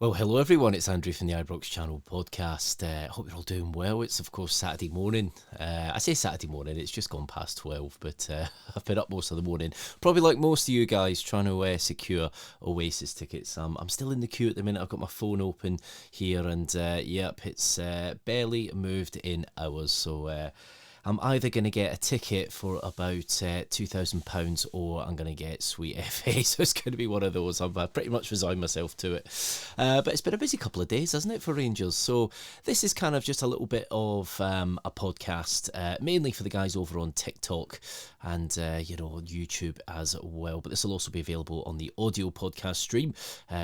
Well, hello everyone, it's Andrew from the Ibrox Channel podcast. Hope you're all doing well. It's of course Saturday morning. I say Saturday morning, it's just gone past 12, but I've been up most of the morning. Probably like most of you guys, trying to secure Oasis tickets. I'm still in the queue at the minute. I've got my phone open here and yep, it's barely moved in hours. So I'm either going to get a ticket for about £2,000 or I'm going to get sweet FA. So it's going to be one of those. I've pretty much resigned myself to it. But it's been a busy couple of days, hasn't it, for Rangers? So this is kind of just a little bit of a podcast, mainly for the guys over on TikTok and, YouTube as well. But this will also be available on the audio podcast stream,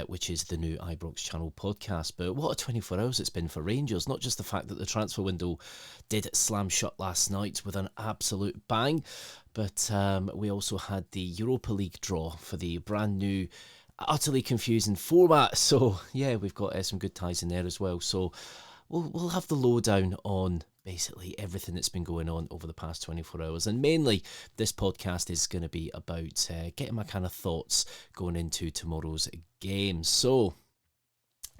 which is the new Ibrox Channel podcast. But what a 24 hours it's been for Rangers. Not just the fact that the transfer window did slam shut last night with an absolute bang, but we also had the Europa League draw for the brand new, utterly confusing format. So yeah, we've got some good ties in there as well. So we'll have the lowdown on basically everything that's been going on over the past 24 hours. And mainly this podcast is going to be about getting my kind of thoughts going into tomorrow's game. So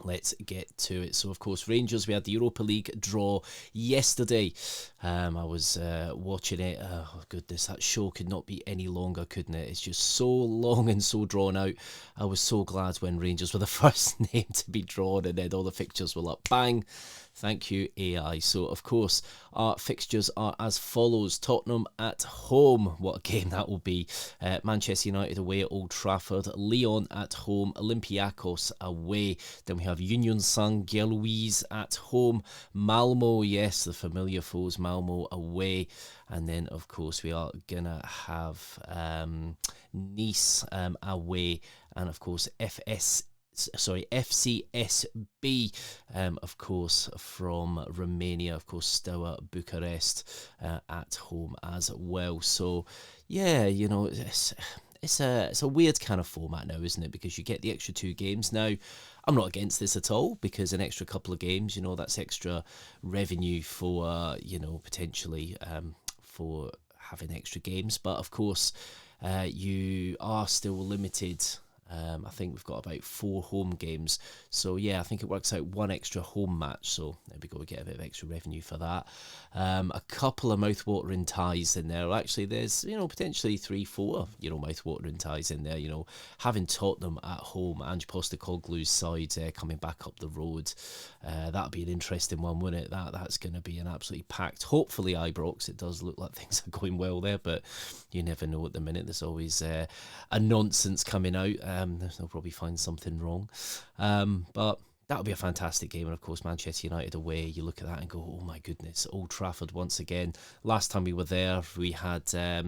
let's get to it. So, of course, Rangers, we had the Europa League draw yesterday. I was watching it. Oh, goodness, that show could not be any longer, couldn't it? It's just so long and so drawn out. I was so glad when Rangers were the first name to be drawn and then all the fixtures were like, bang. Thank you, AI. So, of course, our fixtures are as follows. Tottenham at home. What a game that will be. Manchester United away at Old Trafford. Lyon at home. Olympiacos away. Then we have Union Saint-Gilloise at home. Malmo, yes, the familiar foes. Malmo away. And then, of course, we are going to have Nice away. And, of course, FCSB, of course, from Romania, of course, Steaua Bucharest at home as well. So, yeah, it's a weird kind of format now, isn't it? Because you get the extra 2 games. Now, I'm not against this at all because an extra couple of games, that's extra revenue for, potentially for having extra games. But, of course, you are still limited. I think we've got about 4 home games. So, yeah, I think it works out 1 extra home match. So, there we go. We get a bit of extra revenue for that. A couple of mouth-watering ties in there. Actually, there's, potentially 3-4, mouth-watering ties in there. Having Tottenham at home, Ange Postecoglou's side coming back up the road. That'll be an interesting one, wouldn't it? That's going to be an absolutely packed, hopefully, Ibrox. It does look like things are going well there, but you never know at the minute. There's always a nonsense coming out. They'll probably find something wrong. But that'll be a fantastic game. And of course, Manchester United away, you look at that and go, oh my goodness, Old Trafford once again. Last time we were there, we had, I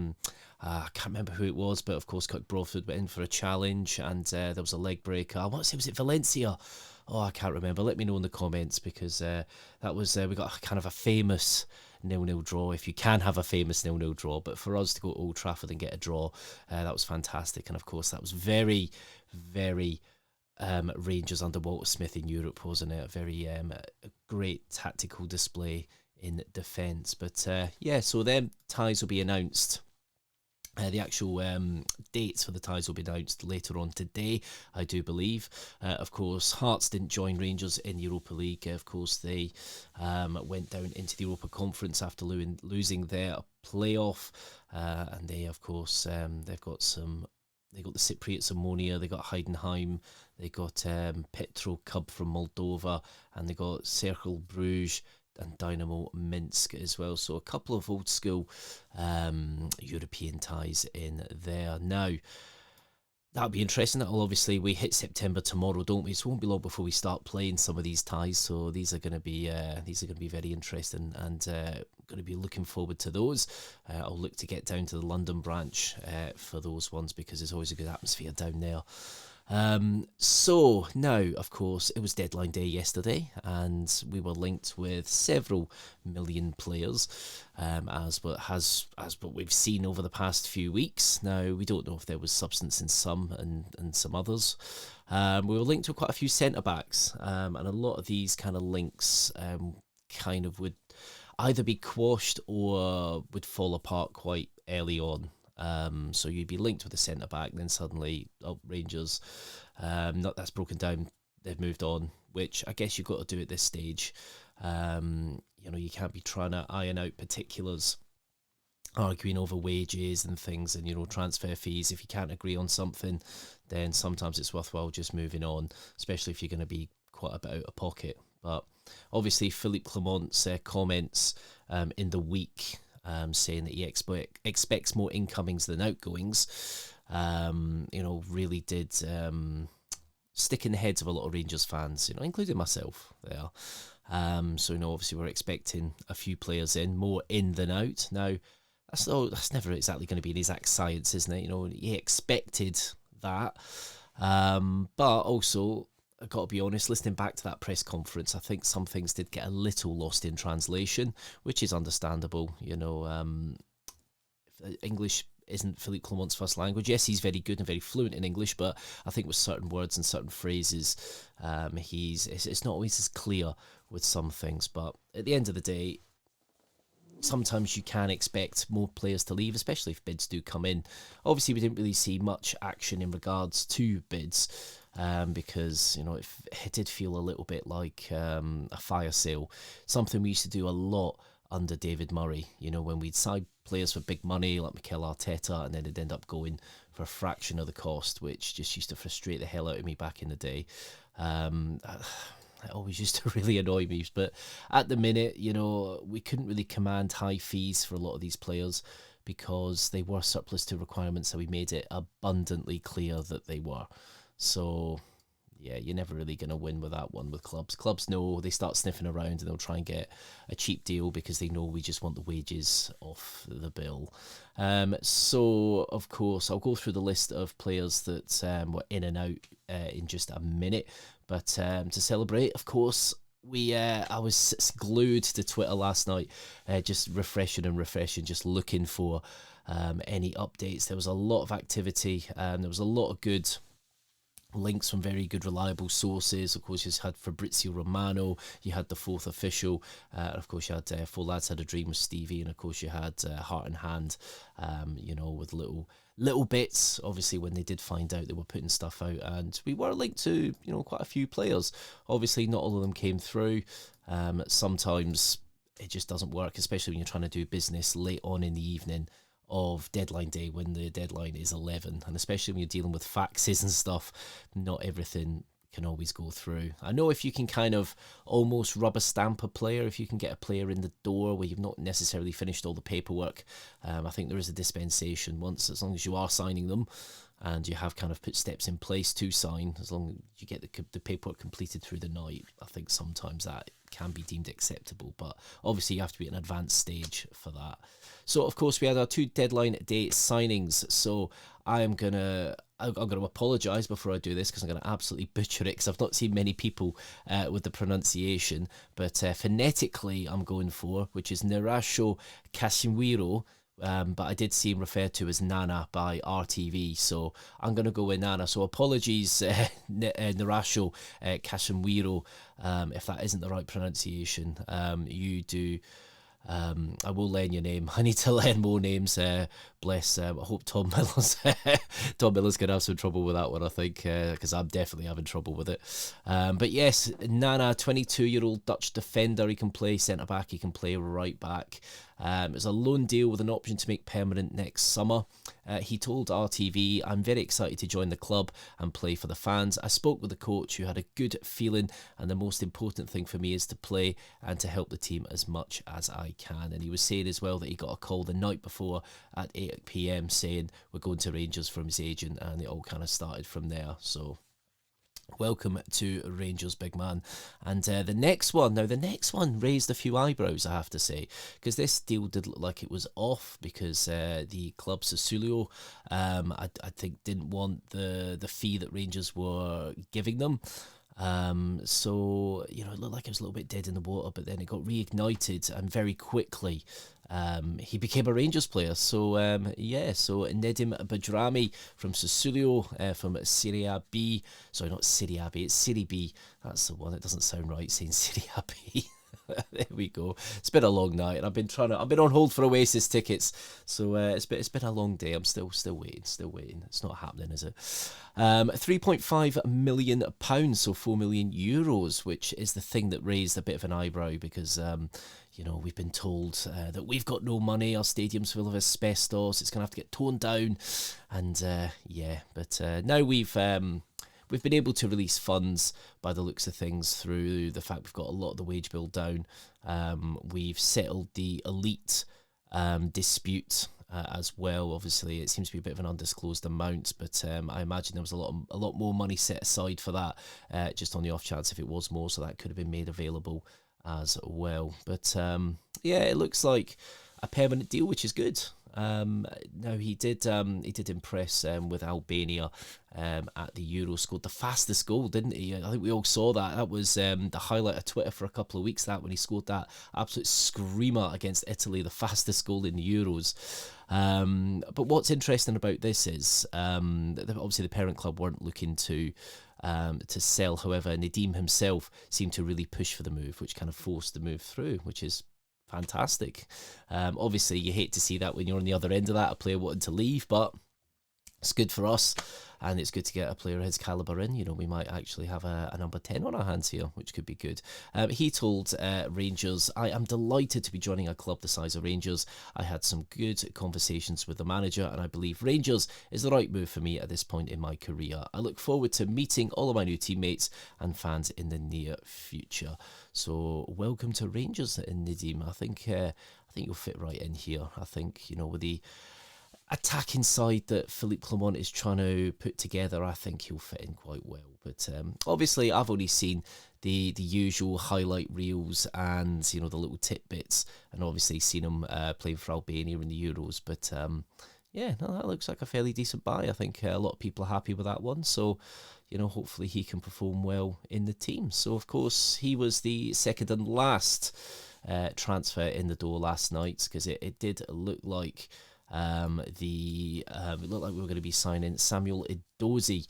can't remember who it was, but of course, Kirk Broadfoot went in for a challenge and there was a leg breaker. I want to say, was it Valencia? Oh, I can't remember. Let me know in the comments because that was, we got a kind of a famous 0-0 draw, if you can have a famous 0-0 draw. But for us to go to Old Trafford and get a draw, that was fantastic. And of course, that was very, very Rangers under Walter Smith in Europe, wasn't it? A very great tactical display in defence. But yeah, so them ties will be announced. The actual dates for the ties will be announced later on today, I do believe. Of course, Hearts didn't join Rangers in the Europa League. Of course, they went down into the Europa Conference after losing their playoff. And they, of course, they've got they got the Cypriots Ammonia, they got Heidenheim, they got Petro Cub from Moldova, and they got Cercle Bruges and Dynamo Minsk as well. So a couple of old school European ties in there. Now, that'll be interesting. Obviously, we hit September tomorrow, don't we? So it won't be long before we start playing some of these ties. So these are going to be very interesting, and going to be looking forward to those. I'll look to get down to the London branch for those ones because there's always a good atmosphere down there. So now, of course, it was deadline day yesterday, and we were linked with several million players, as what we've seen over the past few weeks. Now, we don't know if there was substance in some and some others. We were linked to quite a few centre backs, and a lot of these kind of links kind of would either be quashed or would fall apart quite early on. So you'd be linked with a centre back, then suddenly, Rangers, that's broken down they've moved on, which I guess you've got to do at this stage. You can't be trying to iron out particulars, arguing over wages and things, and transfer fees. If you can't agree on something, then sometimes it's worthwhile just moving on, especially if you're going to be quite a bit out of pocket. But obviously Philippe Clement's comments in the week, saying that he expects more incomings than outgoings, really did stick in the heads of a lot of Rangers fans, including myself there. Obviously we're expecting a few players in, more in than out. Now, that's never exactly going to be an exact science, isn't it? He expected that. But also, I've got to be honest, listening back to that press conference, I think some things did get a little lost in translation, which is understandable. English isn't Philippe Clement's first language. Yes, he's very good and very fluent in English, but I think with certain words and certain phrases, it's not always as clear with some things. But at the end of the day, sometimes you can expect more players to leave, especially if bids do come in. Obviously, we didn't really see much action in regards to bids, because it did feel a little bit like a fire sale, something we used to do a lot under David Murray, when we'd sign players for big money like Mikel Arteta, and then they'd end up going for a fraction of the cost, which just used to frustrate the hell out of me back in the day. It always used to really annoy me. But at the minute, we couldn't really command high fees for a lot of these players because they were surplus to requirements, so we made it abundantly clear that they were. So, yeah, you're never really going to win with that one with clubs. Clubs know, they start sniffing around and they'll try and get a cheap deal because they know we just want the wages off the bill. So, of course, I'll go through the list of players that were in and out in just a minute. But to celebrate, of course, I was glued to Twitter last night, just refreshing, just looking for any updates. There was a lot of activity, and there was a lot of good links from very good reliable sources. Of course, you had Fabrizio Romano, you had the Fourth Official, of course you had Four Lads Had a Dream with Stevie, and of course you had Heart and Hand, with little bits. Obviously, when they did find out, they were putting stuff out, and we were linked to quite a few players. Obviously, not all of them came through. Sometimes it just doesn't work, especially when you're trying to do business late on in the evening of deadline day when the deadline is 11, and especially when you're dealing with faxes and stuff, not everything can always go through. I know if you can kind of almost rubber stamp a player, if you can get a player in the door where you've not necessarily finished all the paperwork, I think there is a dispensation once, as long as you are signing them and you have kind of put steps in place to sign, as long as you get the paperwork completed through the night, I think sometimes that can be deemed acceptable. But obviously you have to be at an advanced stage for that. So of course we had our 2 deadline day signings. So I'm gonna apologise before I do this, because I'm gonna absolutely butcher it, because I've not seen many people with the pronunciation. But phonetically I'm going for, which is Nerasho Casimiro. But I did see him referred to as Nana by RTV, so I'm going to go with Nana. So apologies, Nerasho Casimiro, if that isn't the right pronunciation. You do. I will learn your name. I need to learn more names. Bless. I hope Tom Miller's going to have some trouble with that one, I think, because I'm definitely having trouble with it. But yes, Nana, 22-year-old Dutch defender. He can play centre-back, he can play right back. It's a loan deal with an option to make permanent next summer. He told RTV, "I'm very excited to join the club and play for the fans. I spoke with the coach who had a good feeling, and the most important thing for me is to play and to help the team as much as I can." And he was saying as well that he got a call the night before at 8 p.m. saying we're going to Rangers from his agent, and it all kind of started from there. So welcome to Rangers, big man. And the next one raised a few eyebrows, I have to say, because this deal did look like it was off, because the club Sassuolo, I think, didn't want the fee that Rangers were giving them. So, it looked like it was a little bit dead in the water, but then it got reignited, and very quickly he became a Rangers player. So, so Nedim Badrami from Sassuolo, from Serie B. Sorry, not Serie B, it's Serie B. That's the one. It doesn't sound right saying Serie B. There we go. It's been a long night, and I've been on hold for Oasis tickets, so it's been a long day. I'm still waiting, still waiting. It's not happening, is it? £3.5 million, so €4 million, which is the thing that raised a bit of an eyebrow because we've been told that we've got no money. Our stadium's full of asbestos. It's gonna have to get toned down, and but now we've been able to release funds by the looks of things through the fact we've got a lot of the wage bill down. We've settled the elite dispute as well. Obviously, it seems to be a bit of an undisclosed amount, but I imagine there was a lot more money set aside for that, just on the off chance if it was more, so that could have been made available as well. But it looks like a permanent deal, which is good. Now he did impress with Albania at the Euro. Scored the fastest goal, didn't he? I think we all saw that. That was the highlight of Twitter for a couple of weeks. That when he scored that absolute screamer against Italy, the fastest goal in the Euros. But what's interesting about this is obviously the parent club weren't looking to sell. However, Nadim himself seemed to really push for the move, which kind of forced the move through, which is fantastic. Obviously, you hate to see that when you're on the other end of that, a player wanting to leave, but it's good for us, and it's good to get a player of his calibre in. We might actually have a number 10 on our hands here, which could be good. He told Rangers, "I am delighted to be joining a club the size of Rangers. I had some good conversations with the manager, and I believe Rangers is the right move for me at this point in my career. I look forward to meeting all of my new teammates and fans in the near future." So welcome to Rangers, Nadim. I think you'll fit right in here. I think, with the attacking side that Philippe Clement is trying to put together, I think he'll fit in quite well. But obviously, I've only seen the usual highlight reels and the little tidbits, and obviously seen him playing for Albania in the Euros. But that looks like a fairly decent buy. I think a lot of people are happy with that one. So hopefully he can perform well in the team. So of course he was the second and last transfer in the door last night, because it did look like. It looked like we were going to be signing Samuel Edozie.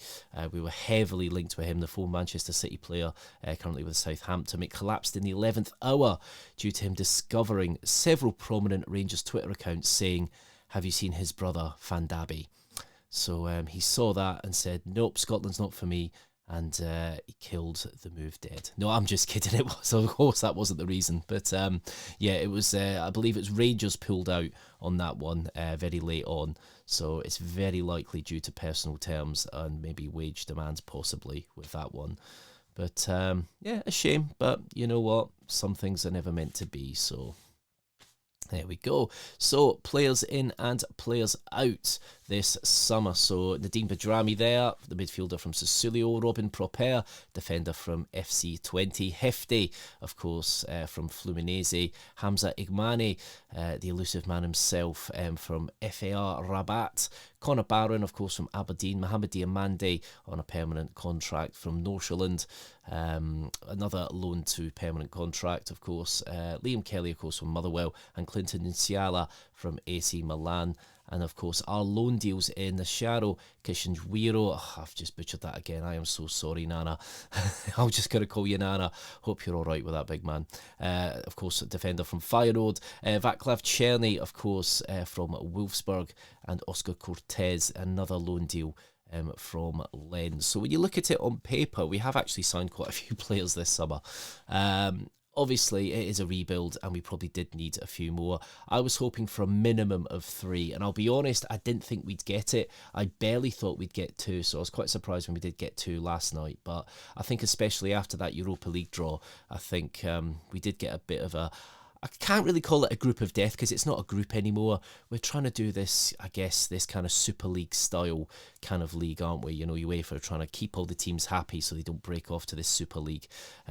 We were heavily linked with him, the former Manchester City player, currently with Southampton. It collapsed in the 11th hour due to him discovering several prominent Rangers Twitter accounts saying, "Have you seen his brother Van Dabby?" So he saw that and said, "Nope, Scotland's not for me." And he killed the move dead. No, I'm just kidding. It was, of course, that wasn't the reason. But it was. I believe it's Rangers pulled out on that one very late on. So it's very likely due to personal terms and maybe wage demands, possibly with that one. But a shame. But you know what? Some things are never meant to be. So. There we go. So, players in and players out this summer. So, Nadim Badrami there, the midfielder from Sassuolo. Robin Proper, defender from FC20. Hefty, of course, from Fluminense. Hamza Igmane, the elusive man himself, from FAR Rabat. Connor Barron, of course, from Aberdeen. Mohamed Diamande on a permanent contract from Nordsjælland. Another loan to permanent contract, of course. Liam Kelly, of course, from Motherwell. And Clinton Nsiala from AC Milan. And of course, our loan deals in the Sharo Kishinjwiro. Oh, I've just butchered that again. I am so sorry, Nana. I'm just going to call you Nana. Hope you're all right with that, big man. Of course, defender from Feyenoord. Vaclav Cherny, of course, from Wolfsburg. And Oscar Cortez, another loan deal from Lens. So when you look at it on paper, we have actually signed quite a few players this summer. Obviously, it is a rebuild, and we probably did need a few more. I was hoping for a minimum of 3, and I'll be honest, I didn't think we'd get it. I barely thought we'd get 2, so I was quite surprised when we did get 2 last night. But I think especially after that Europa League draw, I think we did get a bit of a... I can't really call it a group of death because it's not a group anymore. We're trying to do this, I guess, this kind of Super League style kind of league, aren't we? UEFA are trying to keep all the teams happy so they don't break off to this Super League,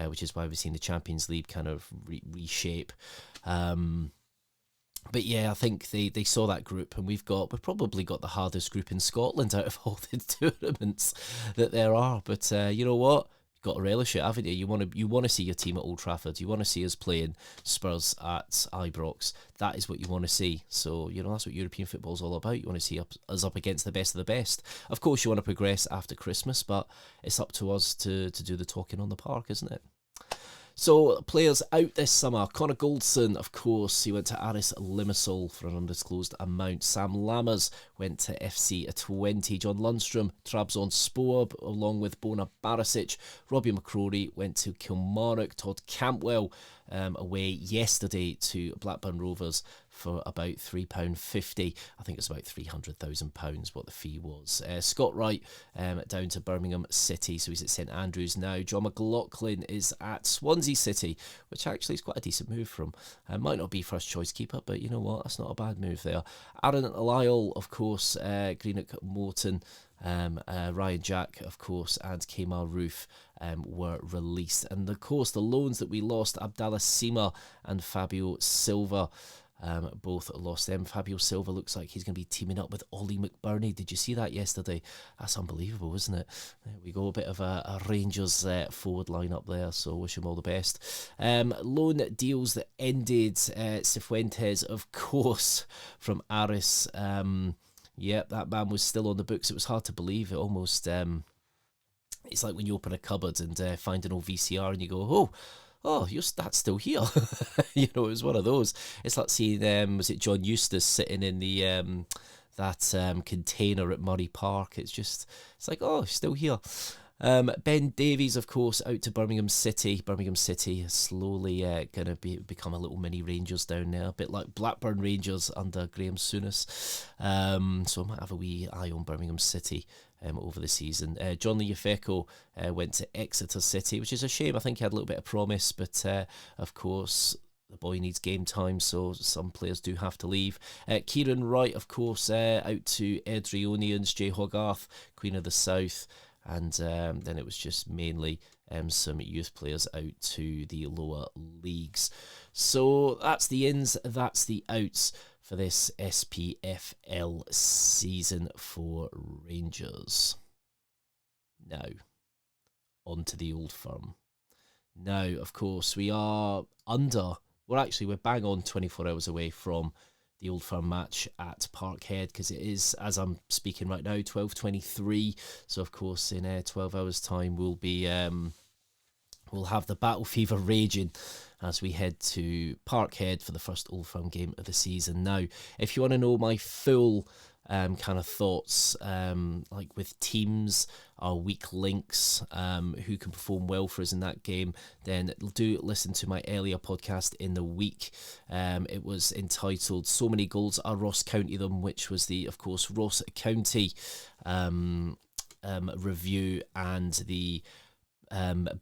which is why we've seen the Champions League kind of reshape. But yeah, I think they saw that group, and we've probably got the hardest group in Scotland out of all the tournaments that there are. But you know what? Got to relish it, haven't you? You want to see your team at Old Trafford. You want to see us playing Spurs at Ibrox. That is what you want to see. So that's what European football's all about. You want to see us up against the best of the best. Of course, you want to progress after Christmas, but it's up to us to do the talking on the park, isn't it? So, players out this summer. Connor Goldson, of course, he went to Aris Limassol for an undisclosed amount. Sam Lammers went to FC 20. John Lundstrom, Trabzonspor, along with Bona Barisic. Robbie McCrory went to Kilmarnock. Todd Campbell away yesterday to Blackburn Rovers for about £3.50. I think it's about £300,000 what the fee was. Scott Wright down to Birmingham City, so he's at St Andrews now. John McLaughlin is at Swansea City, which actually is quite a decent move from. Might not be first choice keeper, but you know what? That's not a bad move there. Aaron Lyle, of course, Greenock Morton. Ryan Jack, of course, and Kemar Roof were released. And of course, the loans that we lost, Abdallah Sima and Fabio Silva, both lost them. Fabio Silva looks like he's going to be teaming up with Ollie McBurney. Did you see that yesterday? That's unbelievable, isn't it? There we go, a bit of a Rangers forward line up there, so wish him all the best. Loan deals that ended. Cifuentes, of course, from Aris. Yep, that man was still on the books. It was hard to believe. It almost, it's like when you open a cupboard and find an old VCR and you go, oh, that's still here. You know, it was one of those. It's like seeing, was it John Eustace sitting in the that container at Murray Park? It's like, oh, still here. Ben Davies, of course, out to Birmingham City. Birmingham City is slowly going to become a little mini Rangers down there, a bit like Blackburn Rangers under Graham Souness. So I might have a wee eye on Birmingham City over the season. John Leofeco went to Exeter City, which is a shame. I think he had a little bit of promise, but of course the boy needs game time, so some players do have to leave. Kieran Wright, of course, out to Edrionians, Jay Hogarth, Queen of the South. And then it was just mainly some youth players out to the lower leagues. So that's the ins, that's the outs for this SPFL season for Rangers. Now, on to the Old Firm. Now, of course, we're bang on 24 hours away from the Old Firm match at Parkhead, because it is, as I'm speaking right now, 12:23. So of course, in 12 hours' time, we'll have the battle fever raging as we head to Parkhead for the first Old Firm game of the season. Now, if you want to know my full kind of thoughts, like with teams, our weak links, who can perform well for us in that game, then do listen to my earlier podcast in the week. It was entitled "So Many Goals Are Ross County Them," which was the, of course, Ross County review and the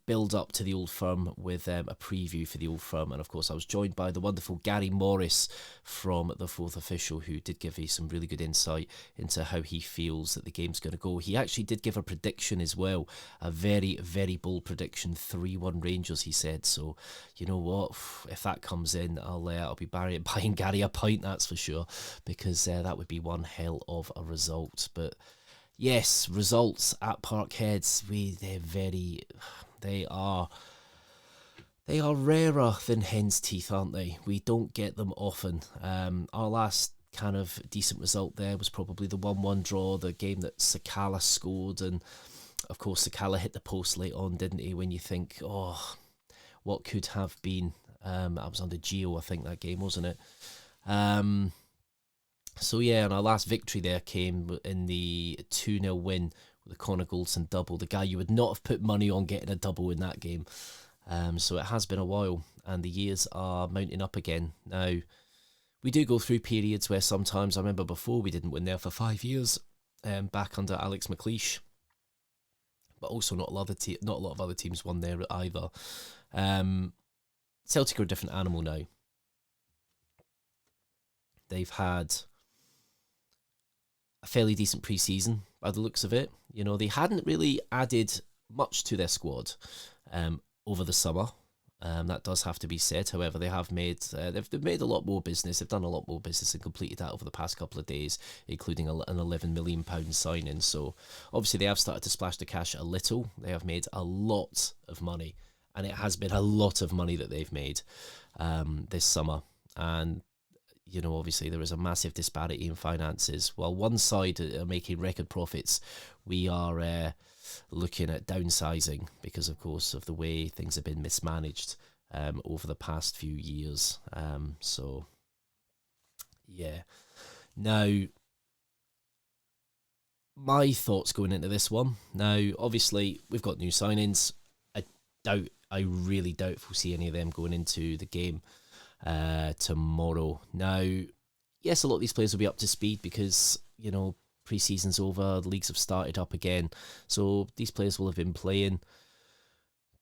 build up to the Old Firm with a preview for the Old Firm. And of course I was joined by the wonderful Gary Morris from the Fourth Official, who did give me some really good insight into how he feels that the game's going to go. He actually did give a prediction as well, a very, very bold prediction, 3-1 Rangers, he said. So you know what, if that comes in, I'll be buying Gary a pint, that's for sure, because that would be one hell of a result. But yes, results at Parkhead, they are rarer than hen's teeth, aren't they? We don't get them often. Our last kind of decent result there was probably the 1-1 draw, the game that Sakala scored, and of course Sakala hit the post late on, didn't he? When you think, oh, what could have been? I was under Gio, I think, that game, wasn't it? So yeah, and our last victory there came in the 2-0 win with the Connor Goldson double. The guy you would not have put money on getting a double in that game. So it has been a while, and the years are mounting up again. Now, we do go through periods where sometimes, I remember before we didn't win there for 5 years, back under Alex McLeish. But also not a lot of other teams won there either. Celtic are a different animal now. They've had a fairly decent pre-season by the looks of it. You know, they hadn't really added much to their squad over the summer. That does have to be said. However, they have made they've made a lot more business. They've done a lot more business and completed that over the past couple of days, including an £11 million signing. So obviously they have started to splash the cash a little. They have made a lot of money, and it has been a lot of money that they've made this summer. And you know, obviously there is a massive disparity in finances. While one side are making record profits, we are looking at downsizing because, of course, of the way things have been mismanaged over the past few years. So, yeah. Now, my thoughts going into this one. Now, obviously, we've got new signings. I really doubt if we'll see any of them going into the game tomorrow. Now, yes, a lot of these players will be up to speed because, pre-season's over, the leagues have started up again. So these players will have been playing.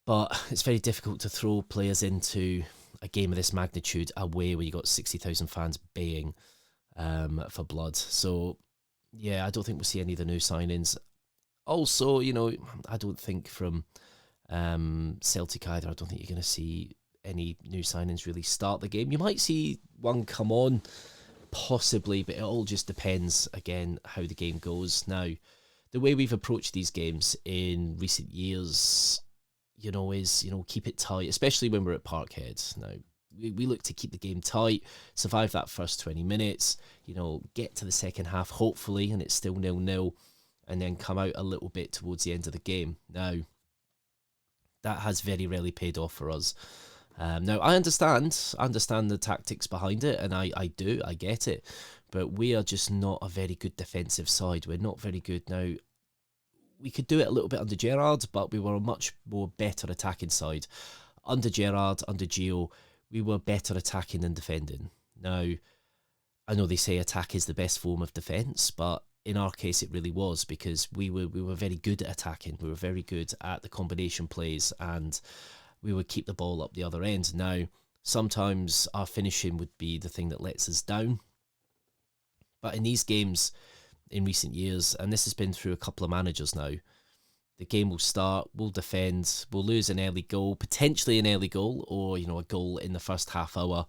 But it's very difficult to throw players into a game of this magnitude away where you got 60,000 fans baying for blood. So, yeah, I don't think we'll see any of the new signings. Also, I don't think from Celtic either, I don't think you're going to see any new signings really start the game. You might see one come on, possibly, but it all just depends, again, how the game goes. Now, the way we've approached these games in recent years, is, keep it tight, especially when we're at Parkhead. Now, we look to keep the game tight, survive that first 20 minutes, get to the second half, hopefully, and it's still 0-0, and then come out a little bit towards the end of the game. Now, that has very rarely paid off for us. Now, I understand the tactics behind it, and I get it, but we are just not a very good defensive side. We're not very good. Now, we could do it a little bit under Gerrard, but we were a much more better attacking side. Under Gerrard, under Gio, we were better attacking than defending. Now, I know they say attack is the best form of defence, but in our case it really was, because we were very good at attacking. We were very good at the combination plays, and we would keep the ball up the other end. Now, sometimes our finishing would be the thing that lets us down. But in these games in recent years, and this has been through a couple of managers now, the game will start, we'll defend, we'll lose an early goal, potentially an early goal, or, a goal in the first half hour.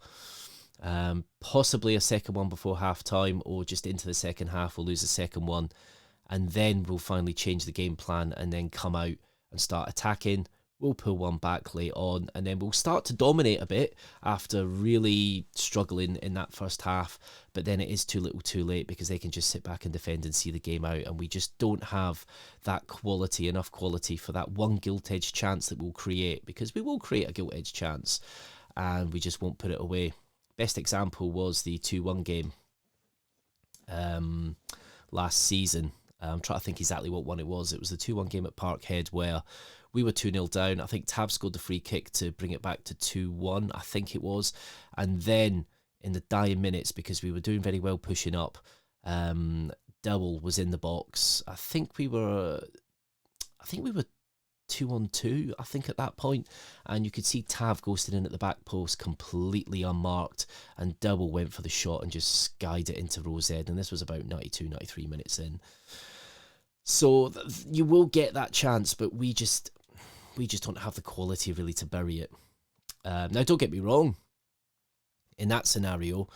Possibly a second one before half time, or just into the second half we'll lose a second one, and then we'll finally change the game plan and then come out and start attacking. We'll pull one back late on, and then we'll start to dominate a bit after really struggling in that first half. But then it is too little too late, because they can just sit back and defend and see the game out, and we just don't have that enough quality for that one gilt-edged chance that we'll create, because we will create a gilt-edged chance and we just won't put it away. Best example was the 2-1 game last season. I'm trying to think exactly what one it was. It was the 2-1 game at Parkhead where we were 2-0 down. I think Tab scored the free kick to bring it back to 2-1, I think it was. And then in the dying minutes, because we were doing very well pushing up, Dowell was in the box. I think we were 2-on-2, I think, at that point, and you could see Tav ghosted in at the back post completely unmarked, and Dowell went for the shot and just skied it into Rose Ed, and this was about 92, 93 minutes in. So you will get that chance, but we just don't have the quality really to bury it. Now, don't get me wrong, in that scenario,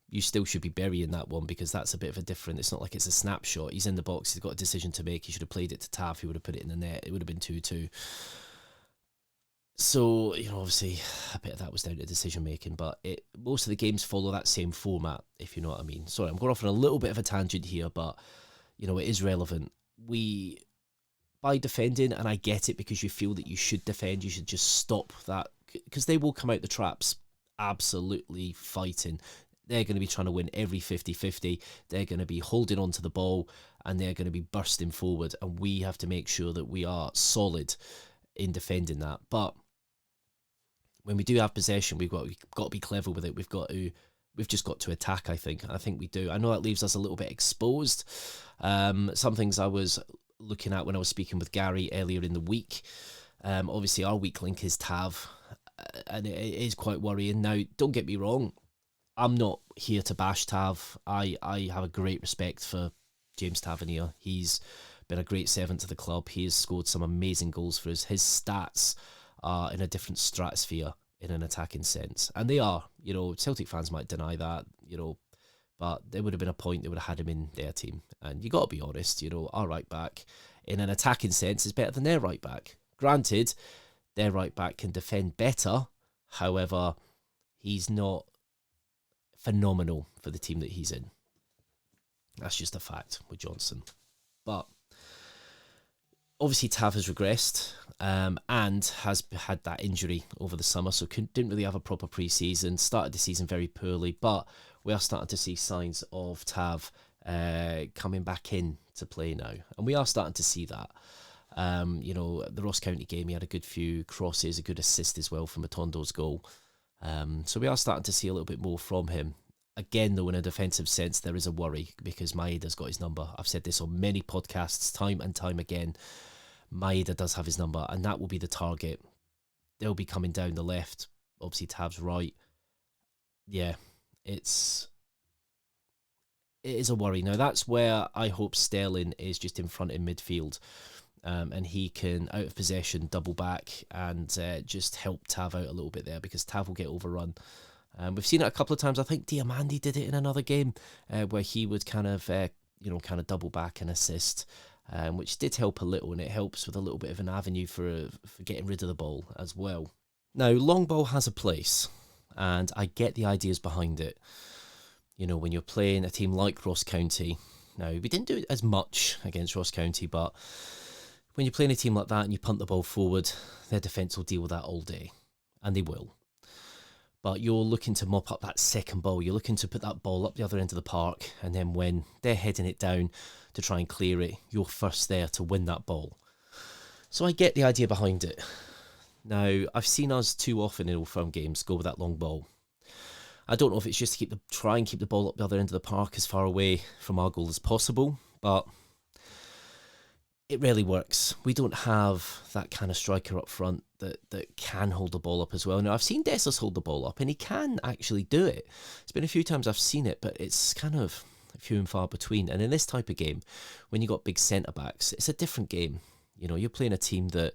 you still should be burying that one, because that's a bit of a different. It's not like it's a snapshot. He's in the box. He's got a decision to make. He should have played it to Tav. He would have put it in the net. It would have been 2-2. So, obviously, a bit of that was down to decision making, but most of the games follow that same format, if you know what I mean. Sorry, I'm going off on a little bit of a tangent here, but, it is relevant. By defending, and I get it, because you feel that you should defend, you should just stop that, because they will come out the traps absolutely fighting. They're going to be trying to win every 50-50. They're going to be holding on to the ball, and they're going to be bursting forward. And we have to make sure that we are solid in defending that. But when we do have possession, we've got to be clever with it. We've just got to attack, I think. I think we do. I know that leaves us a little bit exposed. Some things I was looking at when I was speaking with Gary earlier in the week. Obviously, our weak link is Tav, and it is quite worrying. Now, don't get me wrong. I'm not here to bash Tav. I have a great respect for James Tavernier. He's been a great servant to the club. He has scored some amazing goals for us. His stats are in a different stratosphere in an attacking sense. And they are. Celtic fans might deny that, but there would have been a point they would have had him in their team. And you got to be honest, our right back in an attacking sense is better than their right back. Granted, their right back can defend better. However, he's not phenomenal for the team that he's in. That's just a fact with Johnson. But Obviously, Tav has regressed and has had that injury over the summer, so didn't really have a proper pre-season. Started the season very poorly, but we are starting to see signs of Tav coming back in to play now, and we are starting to see that. The Ross County game, he had a good few crosses, a good assist as well from Matondo's goal. So we are starting to see a little bit more from him. Again, though, in a defensive sense, there is a worry because Maeda's got his number. I've said this on many podcasts time and time again. Maeda does have his number, and that will be the target. They'll be coming down the left. Obviously, Tav's right. Yeah, it is a worry. Now, that's where I hope Sterling is just in front in midfield. And he can, out of possession, double back and just help Tav out a little bit there because Tav will get overrun. We've seen it a couple of times. I think Diamandi did it in another game where he would kind of double back and assist, which did help a little, and it helps with a little bit of an avenue for getting rid of the ball as well. Now, long ball has a place, and I get the ideas behind it. You know, when you're playing a team like Ross County, now we didn't do it as much against Ross County, but when you're playing a team like that and you punt the ball forward, their defence will deal with that all day, and they will. But you're looking to mop up that second ball. You're looking to put that ball up the other end of the park. And then when they're heading it down to try and clear it, you're first there to win that ball. So I get the idea behind it. Now, I've seen us too often in Old Firm games go with that long ball. I don't know if it's just to try and keep the ball up the other end of the park as far away from our goal as possible. But it rarely works. We don't have that kind of striker up front that can hold the ball up as well. Now, I've seen Dessers hold the ball up, and he can actually do it. It's been a few times I've seen it, but it's kind of few and far between. And in this type of game, when you got big centre-backs, it's a different game. You know, you're playing a team that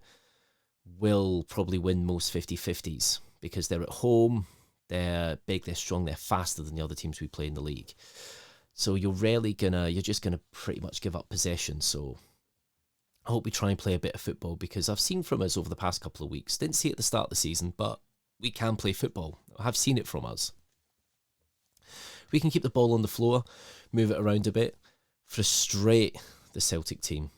will probably win most 50-50s because they're at home, they're big, they're strong, they're faster than the other teams we play in the league. So you're just gonna pretty much give up possession. So I hope we try and play a bit of football because I've seen from us over the past couple of weeks, didn't see it at the start of the season, but we can play football. I have seen it from us. We can keep the ball on the floor, move it around a bit, frustrate the Celtic team.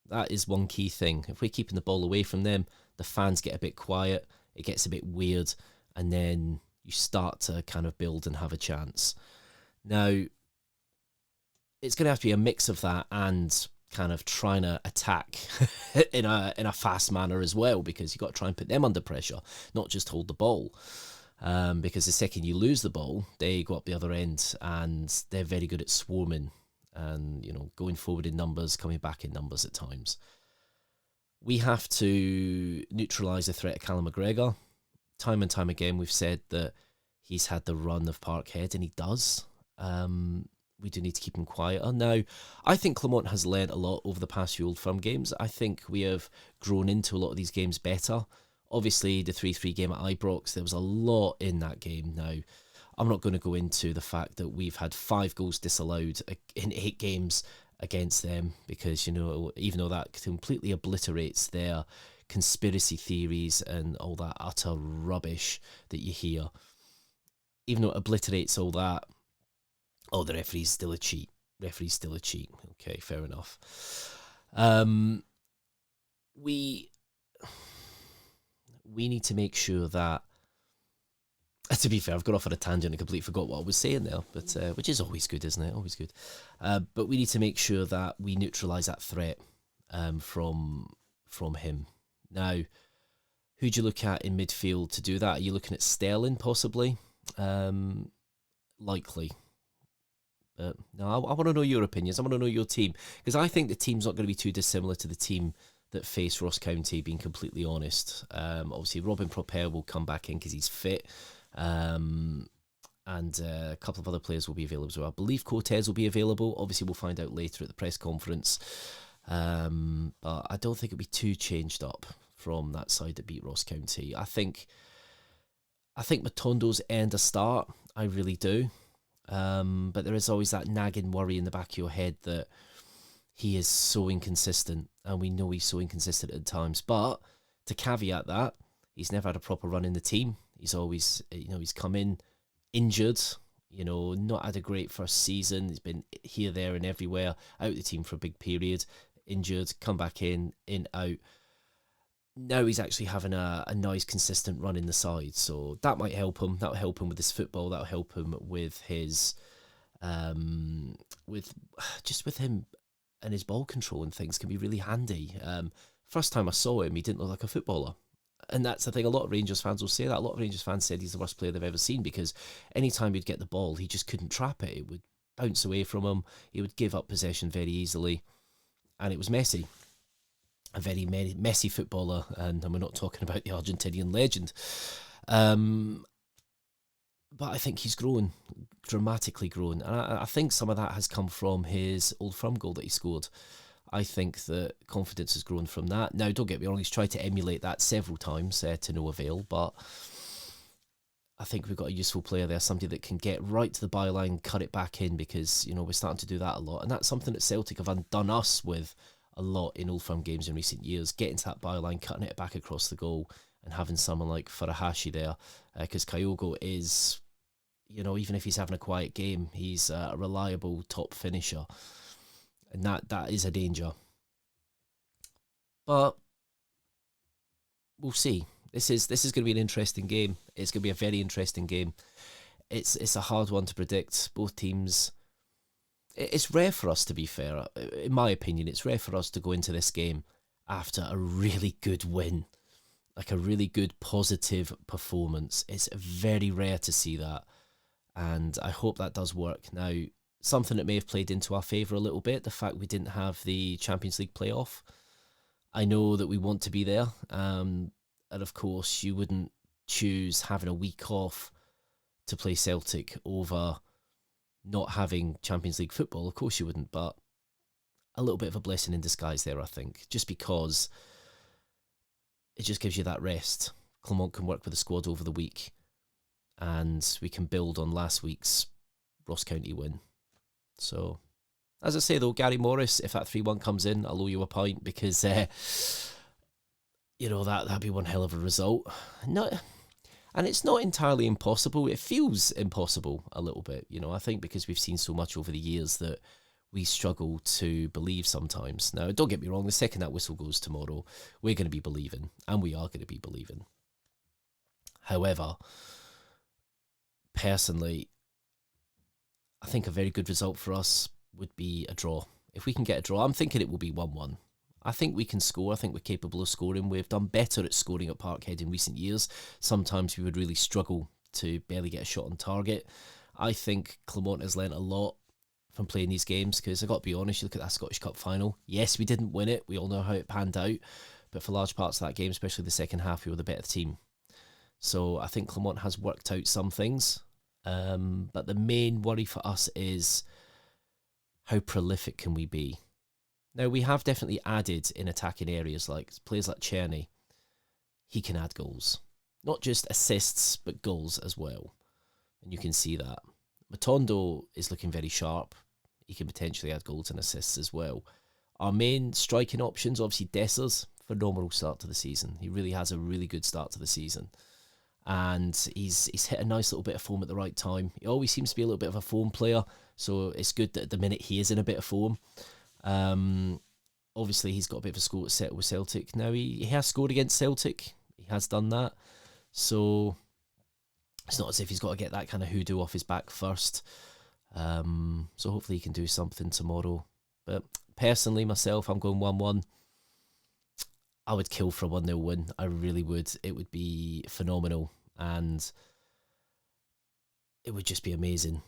That is one key thing. If we're keeping the ball away from them, the fans get a bit quiet, it gets a bit weird, and then you start to kind of build and have a chance. Now, it's going to have to be a mix of that and kind of trying to attack in a fast manner as well, because you've got to try and put them under pressure, not just hold the ball. Because the second you lose the ball, they go up the other end and they're very good at swarming and, you know, going forward in numbers, coming back in numbers at times. We have to neutralise the threat of Callum McGregor. Time and time again, we've said that he's had the run of Parkhead, and he does. We do need to keep him quieter. Now, I think Clermont has learnt a lot over the past few Old Firm games. I think we have grown into a lot of these games better. Obviously, the 3-3 game at Ibrox, there was a lot in that game. Now, I'm not going to go into the fact that we've had 5 goals disallowed in 8 games against them because, you know, even though that completely obliterates their conspiracy theories and all that utter rubbish that you hear, even though it obliterates all that, oh, the referee's still a cheat. Referee's still a cheat. Okay, fair enough. We need to make sure that, to be fair, I've got off on a tangent and completely forgot what I was saying there, but which is always good, isn't it? Always good. But we need to make sure that we neutralise that threat from him. Now, who do you look at in midfield to do that? Are you looking at Sterling, possibly? Likely. No, I want to know your opinions. I want to know your team, because I think the team's not going to be too dissimilar to the team that faced Ross County, being completely honest. Obviously, Robin Proper will come back in because he's fit. And a couple of other players will be available as well. I believe Cortez will be available. Obviously, we'll find out later at the press conference. But I don't think it'll be too changed up from that side that beat Ross County. I think Matondo's earned a start. I really do. But there is always that nagging worry in the back of your head that he is so inconsistent, and we know he's so inconsistent at times. But to caveat that, he's never had a proper run in the team. He's always, he's come in injured, not had a great first season. He's been here, there, and everywhere, out of the team for a big period. injured, come back in, out. Now he's actually having a nice, consistent run in the side. So that might help him. That'll help him with his football. That'll help him with his, with him and his ball control and things can be really handy. First time I saw him, he didn't look like a footballer. And that's the thing, a lot of Rangers fans will say that. A lot of Rangers fans said he's the worst player they've ever seen because anytime he'd get the ball, he just couldn't trap it. It would bounce away from him. He would give up possession very easily. And it was messy. A very messy footballer. And we're not talking about the Argentinian legend. But I think he's grown, dramatically grown. And I think some of that has come from his Old Firm goal that he scored. I think that confidence has grown from that. Now, don't get me wrong, he's tried to emulate that several times to no avail, but I think we've got a useful player there, somebody that can get right to the byline, cut it back in, because, you know, we're starting to do that a lot. And that's something that Celtic have undone us with a lot in Old Firm games in recent years, getting to that byline, cutting it back across the goal, and having someone like Furuhashi there, because Kyogo is, you know, even if he's having a quiet game, he's a reliable top finisher. And that is a danger. But we'll see. This is going to be an interesting game. It's going to be a very interesting game. It's a hard one to predict. Both teams. It's rare for us, to be fair. In my opinion, it's rare for us to go into this game after a really good win. Like a really good positive performance. It's very rare to see that. And I hope that does work. Now, something that may have played into our favour a little bit, the fact we didn't have the Champions League playoff. I know that we want to be there. And of course, you wouldn't choose having a week off to play Celtic over not having Champions League football. Of course you wouldn't, but a little bit of a blessing in disguise there, I think. Just because it just gives you that rest. Clement can work with the squad over the week. And we can build on last week's Ross County win. So, as I say though, Gary Morris, if that 3-1 comes in, I'll owe you a pint because, you know, that'd be one hell of a result. And it's not entirely impossible. It feels impossible a little bit, you know. I think because we've seen so much over the years that we struggle to believe sometimes. Now, don't get me wrong, the second that whistle goes tomorrow, we're going to be believing, and we are going to be believing. However, personally, I think a very good result for us would be a draw. If we can get a draw, I'm thinking it will be 1-1. I think we can score. I think we're capable of scoring. We've done better at scoring at Parkhead in recent years. Sometimes we would really struggle to barely get a shot on target. I think Clement has learnt a lot from playing these games because I've got to be honest, you look at that Scottish Cup final. Yes, we didn't win it. We all know how it panned out. But for large parts of that game, especially the second half, we were the better team. So I think Clement has worked out some things. But the main worry for us is how prolific can we be? Now, we have definitely added in attacking areas, like players like Czerny. He can add goals. Not just assists, but goals as well. And you can see that. Matondo is looking very sharp. He can potentially add goals and assists as well. Our main striking options, obviously Dessers, phenomenal start to the season. He really has a really good start to the season. And he's hit a nice little bit of form at the right time. He always seems to be a little bit of a form player, so it's good that at the minute he is in a bit of form. Obviously, he's got a bit of a score to settle with Celtic. Now, he has scored against Celtic. He has done that. So, it's not as if he's got to get that kind of hoodoo off his back first. So, hopefully he can do something tomorrow. But personally, myself, I'm going 1-1. I would kill for a 1-0 win. I really would. It would be phenomenal. And it would just be amazing.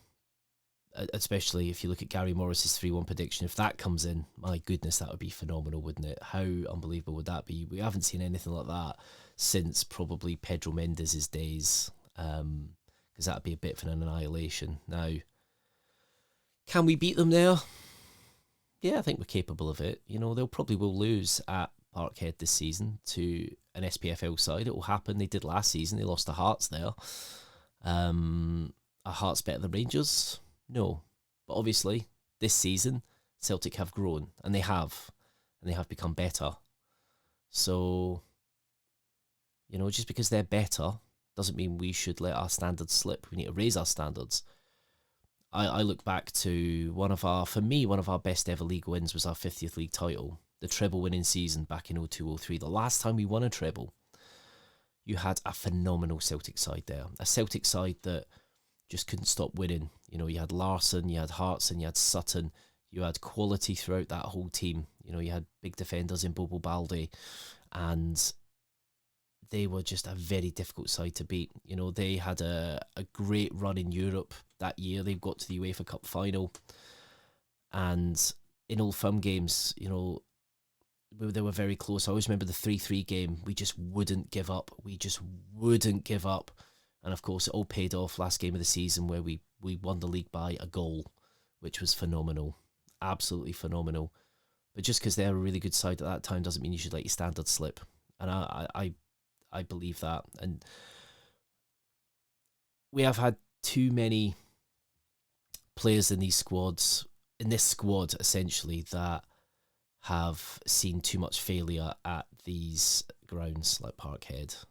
Especially if you look at Gary Morris's 3-1 prediction. If that comes in, my goodness, that would be phenomenal, wouldn't it? How unbelievable would that be? We haven't seen anything like that since probably Pedro Mendes' days. Because that would be a bit of an annihilation. Now, can we beat them there? Yeah, I think we're capable of it. You know, they'll probably will lose at Parkhead this season to an SPFL side. It will happen. They did last season. They lost to Hearts there. Are Hearts better than Rangers? No. But obviously, this season, Celtic have grown. And they have. And they have become better. So, you know, just because they're better doesn't mean we should let our standards slip. We need to raise our standards. I look back to one of our best ever league wins was our 50th league title. the treble winning season back in 02-03, the last time we won a treble, you had a phenomenal Celtic side there. A Celtic side that just couldn't stop winning. You know, you had Larsson, you had Hartson, you had Sutton, you had quality throughout that whole team. You know, you had big defenders in Bobo Balde, and they were just a very difficult side to beat. You know, they had a great run in Europe that year. They got to the UEFA Cup final. And in Old Firm games, you know, they were very close. I always remember the 3-3 game. We just wouldn't give up. We just wouldn't give up. And of course, it all paid off last game of the season where we won the league by a goal, which was phenomenal. Absolutely phenomenal. But just because they're a really good side at that time doesn't mean you should let your standard slip. And I believe that. And we have had too many players in this squad essentially, that have seen too much failure at these grounds like Parkhead,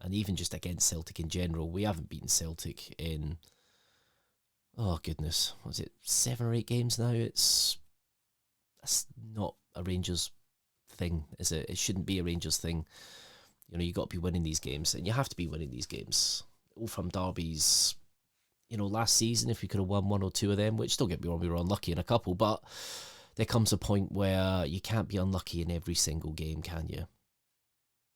and even just against Celtic in general. We haven't beaten Celtic in, oh goodness, was it 7 or 8 games now? That's not a Rangers thing, is it? It shouldn't be a Rangers thing. You know, you got to be winning these games, and you have to be winning these games. All from derbies. You know, last season, if we could have won 1 or 2 of them, which, don't get me wrong, we were unlucky in a couple, but there comes a point where you can't be unlucky in every single game, can you?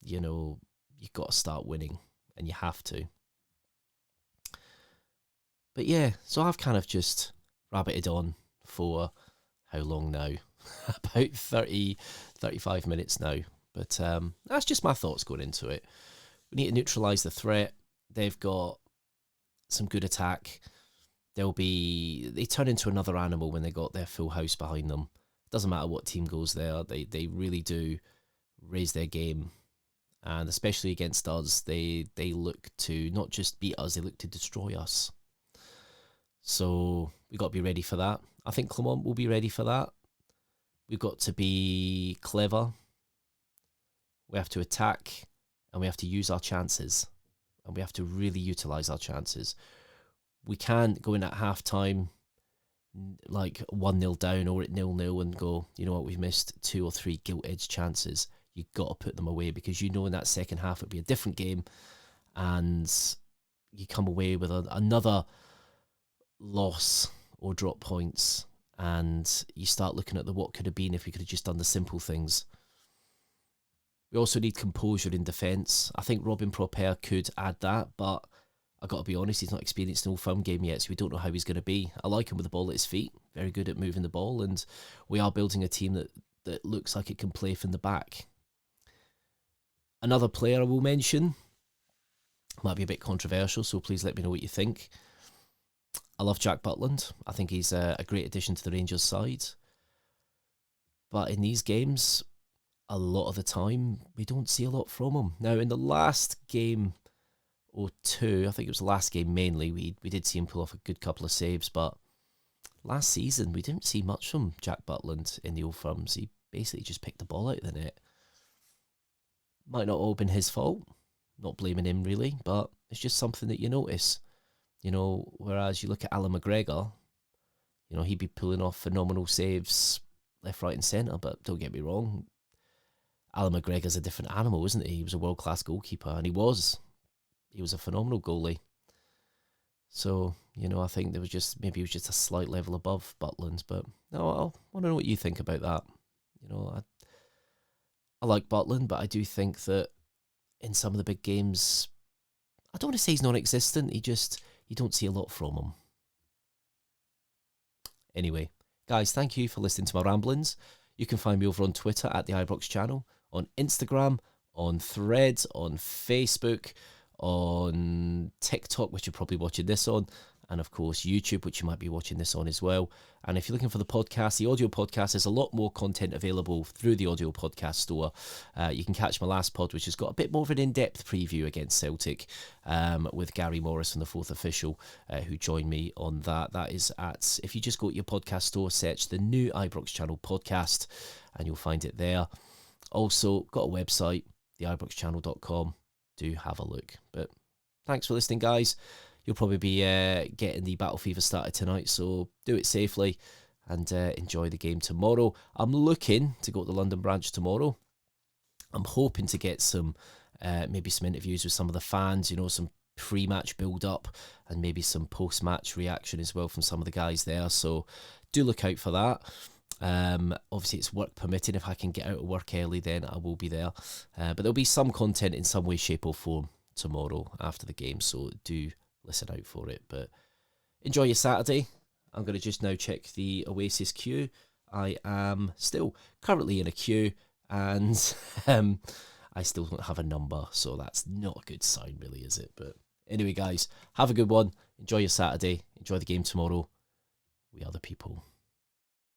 You know, you've got to start winning, and you have to. But yeah, so I've kind of just rabbited on for how long now? About 35 minutes now. But that's just my thoughts going into it. We need to neutralise the threat. They've got some good attack. They turn into another animal when they got their full house behind them. It doesn't matter what team goes there. They really do raise their game. And especially against us, they look to not just beat us, they look to destroy us. So we've got to be ready for that. I think Clermont will be ready for that. We've got to be clever. We have to attack, and we have to use our chances. And we have to really utilise our chances. We can't go in at half-time like 1-0 down or at 0-0 and go, you know what, we've missed 2 or 3 gilt-edged chances. You've got to put them away, because you know in that second half it'll be a different game, and you come away with another loss or drop points, and you start looking at what could have been if we could have just done the simple things. We also need composure in defence. I think Robin Proper could add that, but I've got to be honest, he's not experienced an Old Firm game yet, so we don't know how he's going to be. I like him with the ball at his feet, very good at moving the ball, and we are building a team that looks like it can play from the back. Another player I will mention, might be a bit controversial, so please let me know what you think. I love Jack Butland. I think he's a great addition to the Rangers side. But in these games, a lot of the time, we don't see a lot from him. Now, in the last game or 2, I think it was the last game mainly, we did see him pull off a good couple of saves, but last season, we didn't see much from Jack Butland in the Old Firms. He basically just picked the ball out of the net. Might not all have been his fault, not blaming him really, but it's just something that you notice. You know, whereas you look at Alan McGregor, you know, he'd be pulling off phenomenal saves left, right and centre, but don't get me wrong, Alan McGregor's a different animal, isn't he? He was a world-class goalkeeper, and he was a phenomenal goalie. So, you know, I think maybe he was just a slight level above Butland, but no, I want to know what you think about that. You know, I like Butland, but I do think that in some of the big games, I don't want to say he's non-existent, you don't see a lot from him. Anyway, guys, thank you for listening to my ramblings. You can find me over on Twitter at the Ibrox channel, on Instagram, on Threads, on Facebook, on TikTok, which you're probably watching this on, and of course YouTube, which you might be watching this on as well. And if you're looking for the podcast, the audio podcast, there's a lot more content available through the audio podcast store. You can catch my last pod, which has got a bit more of an in-depth preview against Celtic, with Gary Morris from the Fourth Official, who joined me on that. That is if you just go to your podcast store, search the new Ibrox Channel podcast, and you'll find it there. Also, got a website, theibroxchannel.com. Do have a look. But thanks for listening, guys. You'll probably be getting the Battle Fever started tonight, so do it safely, and enjoy the game tomorrow. I'm looking to go to the London branch tomorrow. I'm hoping to get some, maybe some interviews with some of the fans, some pre-match build-up and maybe some post-match reaction as well from some of the guys there. So do look out for that. Obviously it's work permitting. If I can get out of work early, then I will be there. But there'll be some content in some way, shape or form tomorrow after the game. So do listen out for it. But enjoy your Saturday. I'm going to just now check the Oasis queue. I am still currently in a queue, and I still don't have a number, so that's not a good sign really, is it? But anyway, guys, have a good one. Enjoy your Saturday. Enjoy the game tomorrow. We are the people.